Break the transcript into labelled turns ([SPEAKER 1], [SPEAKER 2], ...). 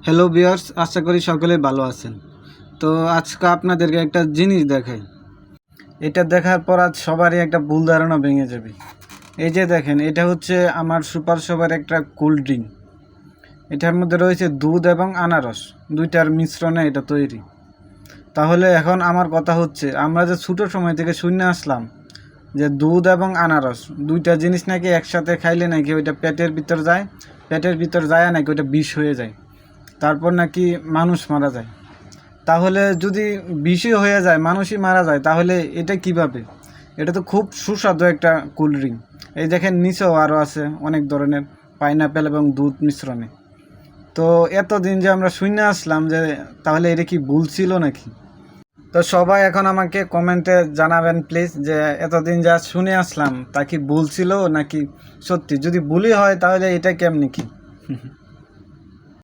[SPEAKER 1] Hello viewers, আশা করি সকলে ভালো আছেন। তো আজকে আপনাদেরকে একটা জিনিস দেখাই। এটা দেখার পর আজ সবারই একটা ভুল ধারণা ভেঙে যাবে। এই যে দেখেন, এটা হচ্ছে আমার সুপার শপের একটা কোল্ড ড্রিঙ্ক। এটার মধ্যে রয়েছে দুধ এবং আনারস, দুইটার মিশ্রণে এটা তৈরি। তাহলে এখন আমার কথা হচ্ছে, আমরা যে ছোটো সময় থেকে শুনে আসলাম যে দুধ এবং আনারস দুইটা জিনিস নাকি একসাথে খাইলে নাকি ওইটা পেটের ভিতর যায়, পেটের ভিতর যায় নাকি ওইটা বিষ হয়ে যায়, তারপর নাকি মানুষ মারা যায়। তাহলে যদি বিষই হয়ে যায়, মানুষই মারা যায়, তাহলে এটা কিভাবে? এটা তো খুব সুস্বাদু একটা কোল্ড ড্রিঙ্ক। এই দেখেন নিচেও আরও আছে অনেক ধরনের পাইনাপেল এবং দুধ মিশ্রণে। তো এতদিন যে আমরা শুনে আসলাম যে তাহলে এটা কি ভুল ছিল নাকি? তো সবাই এখন আমাকে কমেন্টে জানাবেন প্লিজ, যে এতদিন যা শুনে আসলাম তা কি ভুল ছিল নাকি সত্যি? যদি ভুলই হয় তাহলে এটা কেমনি কি?